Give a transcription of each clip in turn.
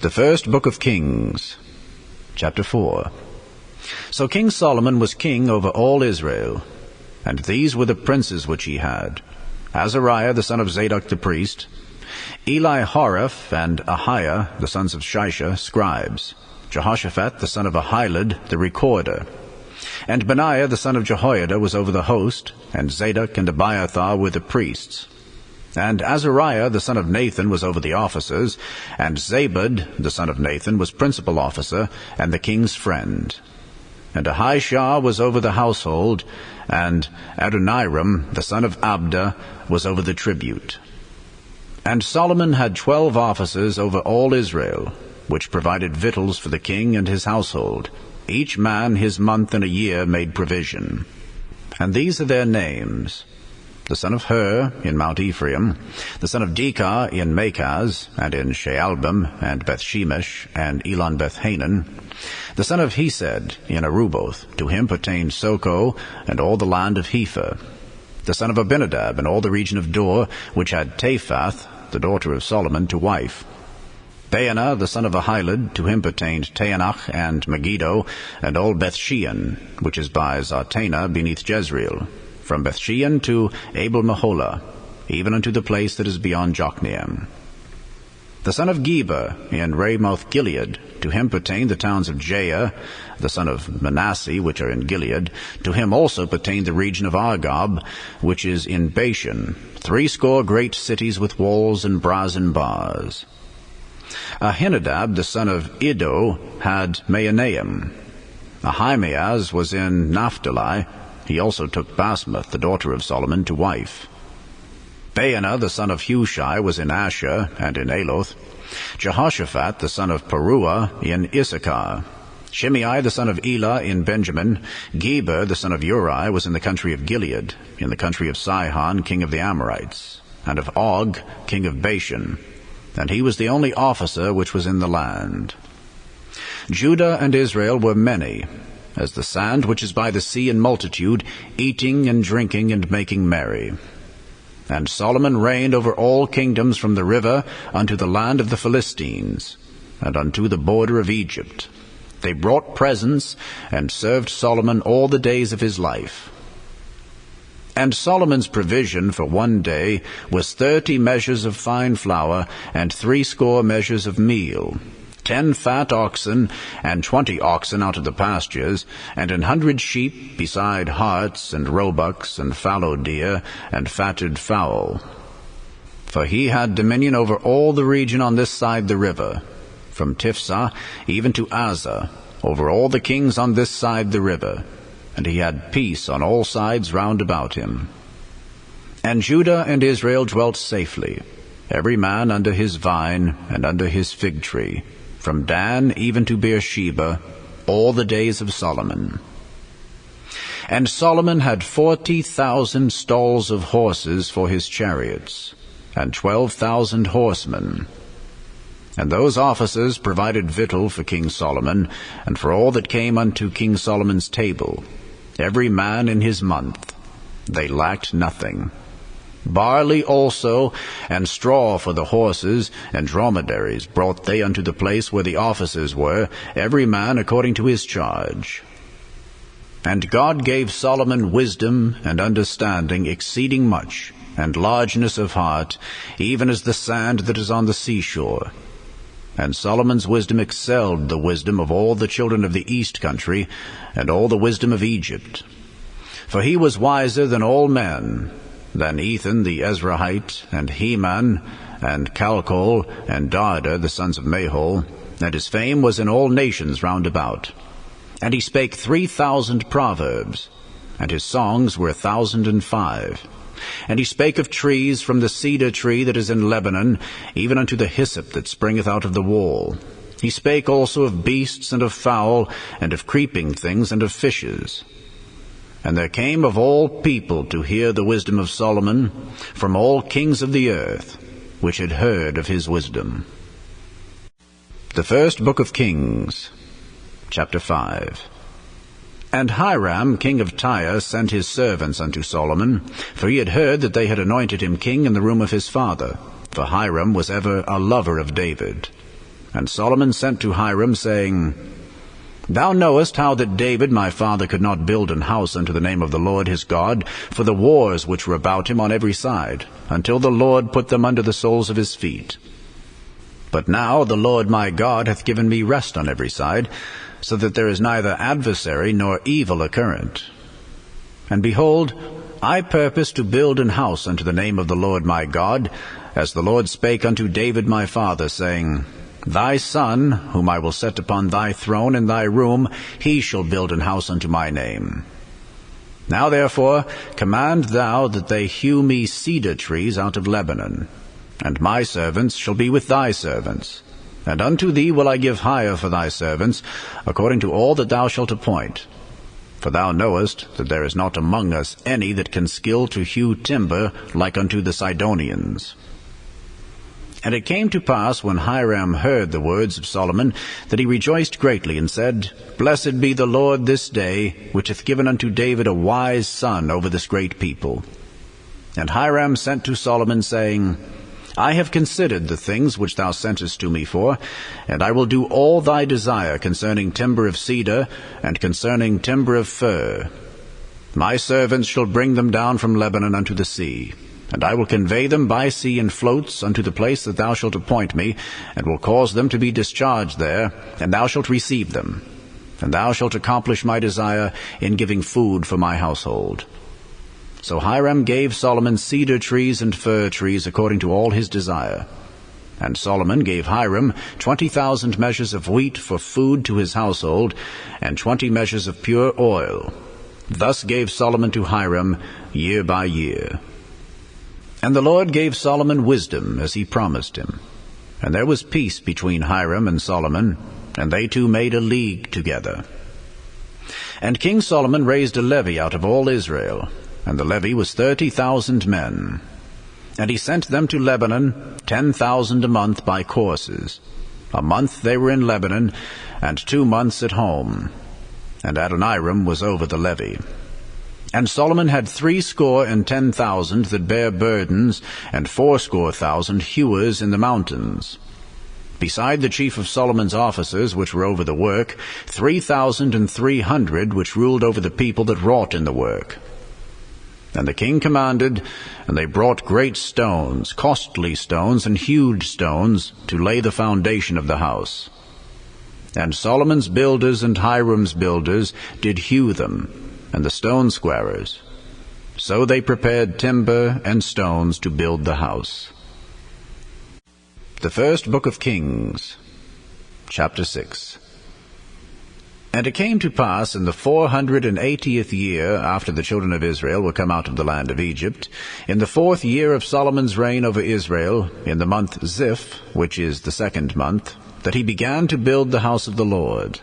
The first book of Kings, chapter 4. So King Solomon was king over all Israel, and these were the princes which he had: Azariah the son of Zadok the priest, Elihoreph and Ahiah the sons of Shisha, scribes, Jehoshaphat the son of Ahilud the recorder, and Benaiah the son of Jehoiada was over the host, and Zadok and Abiathar were the priests. And Azariah the son of Nathan was over the officers, and Zabud the son of Nathan was principal officer, and the king's friend. And Ahishah was over the household, and Adoniram the son of Abda was over the tribute. And Solomon had 12 officers over all Israel, which provided victuals for the king and his household. Each man his month and a year made provision. And these are their names: the son of Hur in Mount Ephraim, the son of Dekah in Makaz, and in Shaalbim, and Bethshemesh, and Elon Bethhanan, the son of Hesed in Aruboth, to him pertained Soko, and all the land of Hepher, the son of Abinadab, and all the region of Dor, which had Taphath, the daughter of Solomon, to wife. Baanah, the son of Ahilud, to him pertained Taanach and Megiddo, and all Bethshean, which is by Zartanah beneath Jezreel, from Bethshean to Abel-Meholah, even unto the place that is beyond Jokneam. The son of Geber in Ramoth-Gilead, to him pertained the towns of Jair, the son of Manasseh, which are in Gilead. To him also pertained the region of Argob, which is in Bashan, 80 great cities with walls and brazen bars. Ahinadab, the son of Iddo, had Mahanaim. Ahimaaz was in Naphtali. He also took Basmath, the daughter of Solomon, to wife. Baanah, the son of Hushai, was in Asher and in Aloth. Jehoshaphat, the son of Paruah, in Issachar. Shimei, the son of Elah, in Benjamin. Geber, the son of Uri, was in the country of Gilead, in the country of Sihon, king of the Amorites, and of Og, king of Bashan. And he was the only officer which was in the land. Judah and Israel were many, as the sand which is by the sea in multitude, eating and drinking and making merry. And Solomon reigned over all kingdoms from the river unto the land of the Philistines, and unto the border of Egypt. They brought presents, and served Solomon all the days of his life. And Solomon's provision for one day was 30 measures of fine flour, and 80 measures of meal, 10 fat oxen, and 20 oxen out of the pastures, and 100 sheep, beside harts, and roebucks, and fallow deer, and fatted fowl. For he had dominion over all the region on this side the river, from Tiphsah even to Azzah, over all the kings on this side the river, and he had peace on all sides round about him. And Judah and Israel dwelt safely, every man under his vine and under his fig tree, from Dan even to Beersheba, all the days of Solomon. And Solomon had 40,000 stalls of horses for his chariots, and 12,000 horsemen. And those officers provided victual for King Solomon, and for all that came unto King Solomon's table, every man in his month. They lacked nothing. Barley also, and straw for the horses, and dromedaries brought they unto the place where the officers were, every man according to his charge. And God gave Solomon wisdom and understanding exceeding much, and largeness of heart, even as the sand that is on the seashore. And Solomon's wisdom excelled the wisdom of all the children of the east country, and all the wisdom of Egypt. For he was wiser than all men, than Ethan the Ezrahite, and Heman, and Calcol, and Darda, the sons of Mahol, and his fame was in all nations round about. And he spake 3,000 proverbs, and his songs were 1,005. And he spake of trees, from the cedar tree that is in Lebanon, even unto the hyssop that springeth out of the wall. He spake also of beasts, and of fowl, and of creeping things, and of fishes. And there came of all people to hear the wisdom of Solomon, from all kings of the earth, which had heard of his wisdom. The first book of Kings, chapter 5. And Hiram king of Tyre sent his servants unto Solomon, for he had heard that they had anointed him king in the room of his father, for Hiram was ever a lover of David. And Solomon sent to Hiram, saying, Thou knowest how that David my father could not build an house unto the name of the Lord his God, for the wars which were about him on every side, until the Lord put them under the soles of his feet. But now the Lord my God hath given me rest on every side, so that there is neither adversary nor evil occurrent. And behold, I purpose to build an house unto the name of the Lord my God, as the Lord spake unto David my father, saying, Thy son, whom I will set upon thy throne in thy room, he shall build an house unto my name. Now therefore command thou that they hew me cedar trees out of Lebanon, and my servants shall be with thy servants. And unto thee will I give hire for thy servants, according to all that thou shalt appoint. For thou knowest that there is not among us any that can skill to hew timber like unto the Sidonians. And it came to pass, when Hiram heard the words of Solomon, that he rejoiced greatly, and said, Blessed be the Lord this day, which hath given unto David a wise son over this great people. And Hiram sent to Solomon, saying, I have considered the things which thou sentest to me for, and I will do all thy desire concerning timber of cedar, and concerning timber of fir. My servants shall bring them down from Lebanon unto the sea. And I will convey them by sea in floats unto the place that thou shalt appoint me, and will cause them to be discharged there, and thou shalt receive them. And thou shalt accomplish my desire in giving food for my household. So Hiram gave Solomon cedar trees and fir trees according to all his desire. And Solomon gave Hiram 20,000 measures of wheat for food to his household, and 20 measures of pure oil. Thus gave Solomon to Hiram year by year. And the Lord gave Solomon wisdom, as he promised him. And there was peace between Hiram and Solomon, and they two made a league together. And King Solomon raised a levy out of all Israel, and the levy was 30,000 men. And he sent them to Lebanon, 10,000 a month by courses. A month they were in Lebanon, and 2 months at home. And Adoniram was over the levy. And Solomon had 70,000 that bare burdens, and 80,000 hewers in the mountains. Beside the chief of Solomon's officers, which were over the work, 3,300 which ruled over the people that wrought in the work. And the king commanded, and they brought great stones, costly stones, and hewed stones, to lay the foundation of the house. And Solomon's builders and Hiram's builders did hew them, and the stone squarers. So they prepared timber and stones to build the house. The first book of Kings, chapter 6. And it came to pass in the 480th year after the children of Israel were come out of the land of Egypt, in the 4th year of Solomon's reign over Israel, in the month Ziph, which is the 2nd month, that he began to build the house of the Lord.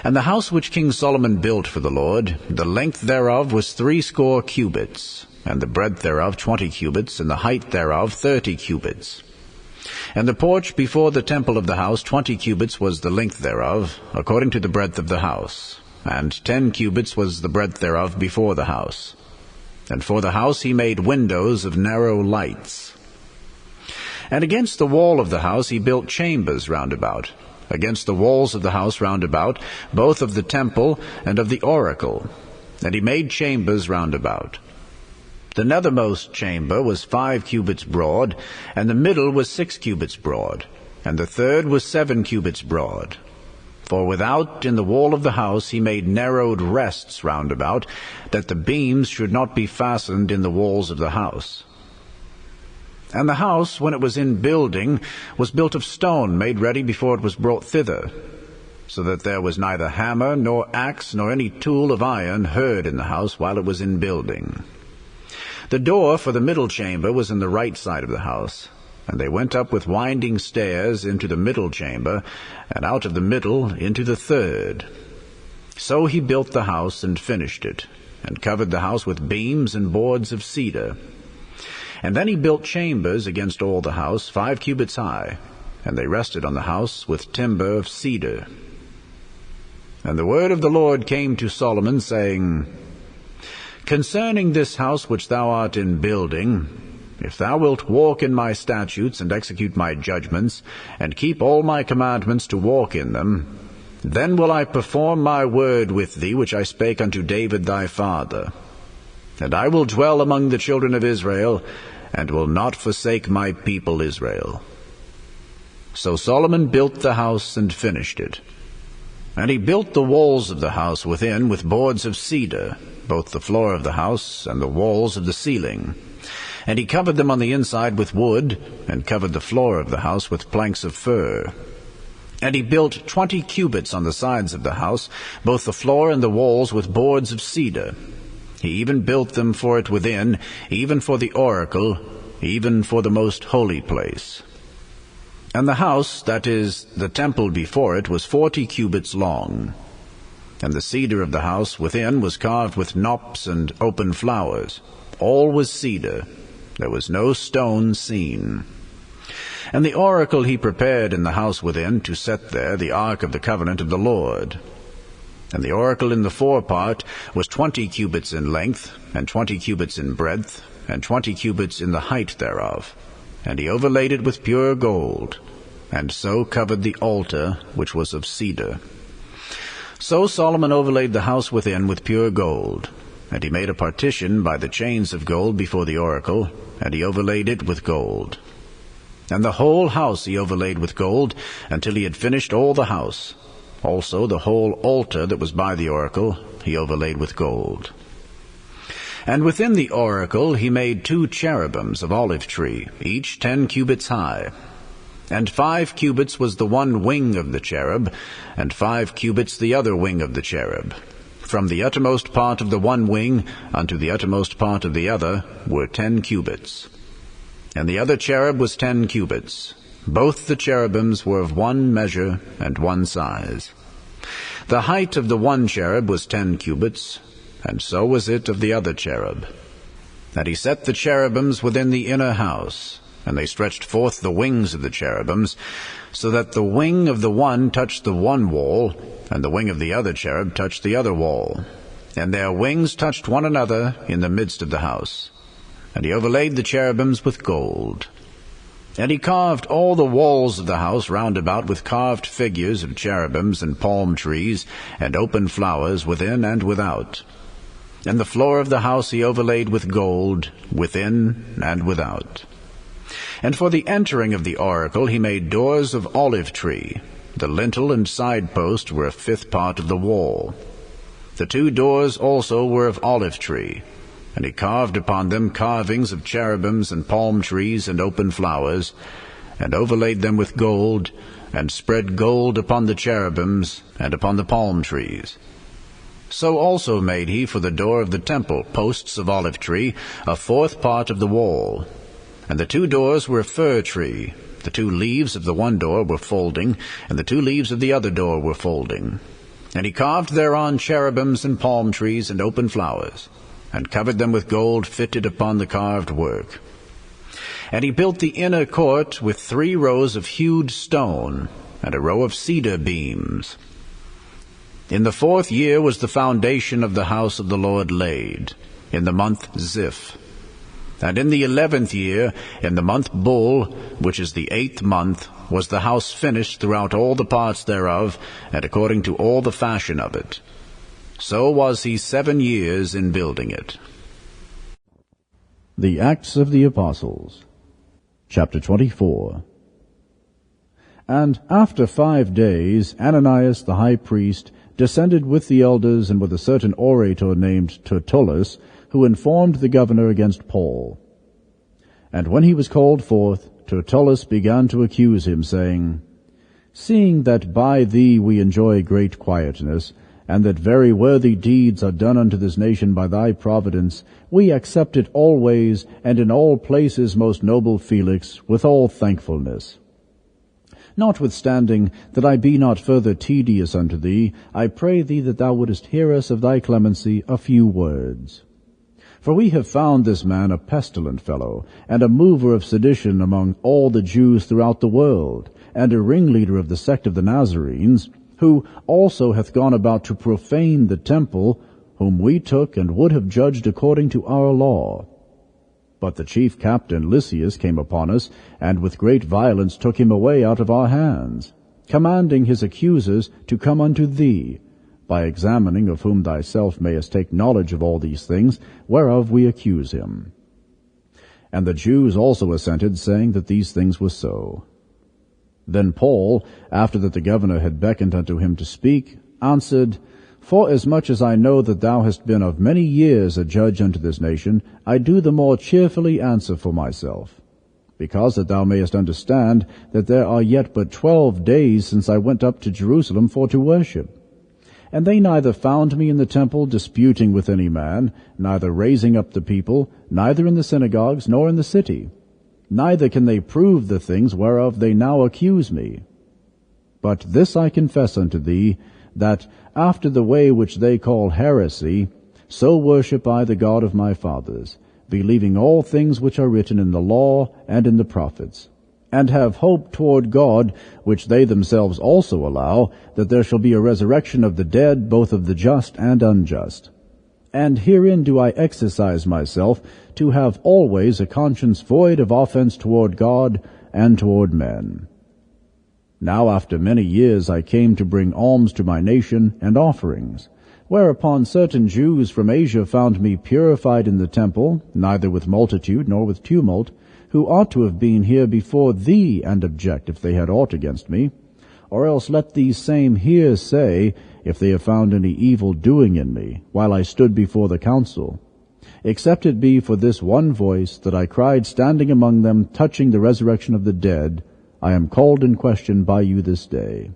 And the house which King Solomon built for the Lord, the length thereof was 80 cubits, and the breadth thereof 20 cubits, and the height thereof 30 cubits. And the porch before the temple of the house 20 cubits was the length thereof, according to the breadth of the house, and 10 cubits was the breadth thereof before the house. And for the house he made windows of narrow lights. And against the wall of the house he built chambers round about, against the walls of the house round about, both of the temple and of the oracle. And he made chambers round about. The nethermost chamber was 5 cubits broad, and the middle was 6 cubits broad, and the third was 7 cubits broad. For without in the wall of the house he made narrowed rests round about, that the beams should not be fastened in the walls of the house. And the house, when it was in building, was built of stone made ready before it was brought thither, so that there was neither hammer, nor axe, nor any tool of iron heard in the house while it was in building. The door for the middle chamber was in the right side of the house, and they went up with winding stairs into the middle chamber, and out of the middle into the third. So he built the house and finished it, and covered the house with beams and boards of cedar. And then he built chambers against all the house, 5 cubits high, and they rested on the house with timber of cedar. And the word of the Lord came to Solomon, saying, Concerning this house which thou art in building, if thou wilt walk in my statutes, and execute my judgments, and keep all my commandments to walk in them, then will I perform my word with thee which I spake unto David thy father. And I will dwell among the children of Israel, and will not forsake my people Israel. So Solomon built the house and finished it. And he built the walls of the house within with boards of cedar, both the floor of the house and the walls of the ceiling. And he covered them on the inside with wood, and covered the floor of the house with planks of fir. And he built 20 cubits on the sides of the house, both the floor and the walls with boards of cedar. He even built them for it within, even for the oracle, even for the most holy place. And the house, that is, the temple before it, was 40 cubits long. And the cedar of the house within was carved with knops and open flowers. All was cedar. There was no stone seen. And the oracle he prepared in the house within, to set there the ark of the covenant of the Lord. And the oracle in the forepart was 20 cubits in length, and 20 cubits in breadth, and 20 cubits in the height thereof. And he overlaid it with pure gold, and so covered the altar, which was of cedar. So Solomon overlaid the house within with pure gold. And he made a partition by the chains of gold before the oracle, and he overlaid it with gold. And the whole house he overlaid with gold, until he had finished all the house. Also the whole altar that was by the oracle he overlaid with gold. And within the oracle he made 2 cherubims of olive tree, each 10 cubits high. And 5 cubits was the one wing of the cherub, and 5 cubits the other wing of the cherub. From the uttermost part of the one wing unto the uttermost part of the other were 10 cubits. And the other cherub was 10 cubits. Both the cherubims were of one measure and one size. The height of the one cherub was 10 cubits, and so was it of the other cherub. And he set the cherubims within the inner house, and they stretched forth the wings of the cherubims, so that the wing of the one touched the one wall, and the wing of the other cherub touched the other wall. And their wings touched one another in the midst of the house. And he overlaid the cherubims with gold. And he carved all the walls of the house round about with carved figures of cherubims and palm trees, and open flowers within and without. And the floor of the house he overlaid with gold, within and without. And for the entering of the oracle he made doors of olive tree. The lintel and side post were a 5th part of the wall. The 2 doors also were of olive tree, and he carved upon them carvings of cherubims and palm trees and open flowers, and overlaid them with gold, and spread gold upon the cherubims and upon the palm trees. So also made he for the door of the temple posts of olive tree, a 4th part of the wall. And the 2 doors were of fir tree. The 2 leaves of the one door were folding, and the 2 leaves of the other door were folding. And he carved thereon cherubims and palm trees and open flowers, and covered them with gold fitted upon the carved work. And he built the inner court with 3 rows of hewed stone, and a row of cedar beams. In the 4th year was the foundation of the house of the Lord laid, in the month Ziph. And in the 11th year, in the month Bul, which is the 8th month, was the house finished throughout all the parts thereof, and according to all the fashion of it. So was he 7 years in building it. The Acts of the Apostles, chapter 24. And after 5 days, Ananias the high priest descended with the elders and with a certain orator named Tertullus, who informed the governor against Paul. And when he was called forth, Tertullus began to accuse him, saying, Seeing that by thee we enjoy great quietness, and that very worthy deeds are done unto this nation by thy providence, we accept it always, and in all places, most noble Felix, with all thankfulness. Notwithstanding that I be not further tedious unto thee, I pray thee that thou wouldest hear us of thy clemency a few words. For we have found this man a pestilent fellow, and a mover of sedition among all the Jews throughout the world, and a ringleader of the sect of the Nazarenes, who also hath gone about to profane the temple, whom we took and would have judged according to our law. But the chief captain Lysias came upon us, and with great violence took him away out of our hands, commanding his accusers to come unto thee, by examining of whom thyself mayest take knowledge of all these things, whereof we accuse him. And the Jews also assented, saying that these things were so. Then Paul, after that the governor had beckoned unto him to speak, answered, Forasmuch as I know that thou hast been of many years a judge unto this nation, I do the more cheerfully answer for myself, because that thou mayest understand that there are yet but 12 days since I went up to Jerusalem for to worship. And they neither found me in the temple disputing with any man, neither raising up the people, neither in the synagogues, nor in the city. Neither can they prove the things whereof they now accuse me. But this I confess unto thee, that after the way which they call heresy, so worship I the God of my fathers, believing all things which are written in the law and in the prophets, and have hope toward God, which they themselves also allow, that there shall be a resurrection of the dead, both of the just and unjust. And herein do I exercise myself, to have always a conscience void of offense toward God and toward men. Now after many years I came to bring alms to my nation and offerings, whereupon certain Jews from Asia found me purified in the temple, neither with multitude nor with tumult, who ought to have been here before thee, and object if they had aught against me. Or else let these same here say, if they have found any evil doing in me, while I stood before the council, except it be for this one voice that I cried standing among them, touching the resurrection of the dead, I am called in question by you this day.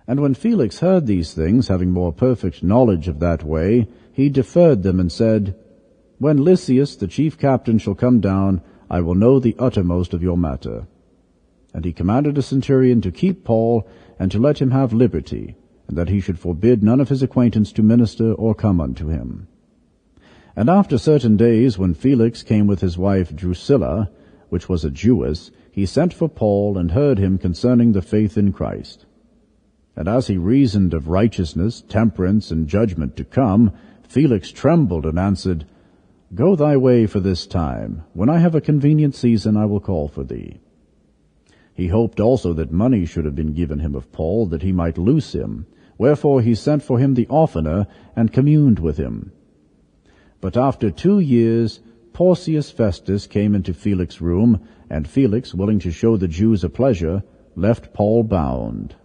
And when Felix heard these things, having more perfect knowledge of that way, he deferred them, and said, When Lysias the chief captain shall come down, I will know the uttermost of your matter. And he commanded a centurion to keep Paul, and to let him have liberty, and that he should forbid none of his acquaintance to minister or come unto him. And after certain days, when Felix came with his wife Drusilla, which was a Jewess, he sent for Paul, and heard him concerning the faith in Christ. And as he reasoned of righteousness, temperance, and judgment to come, Felix trembled, and answered, Go thy way for this time. When I have a convenient season, I will call for thee. He hoped also that money should have been given him of Paul, that he might loose him. Wherefore he sent for him the oftener, and communed with him. But after 2 years, Porcius Festus came into Felix's room, and Felix, willing to show the Jews a pleasure, left Paul bound.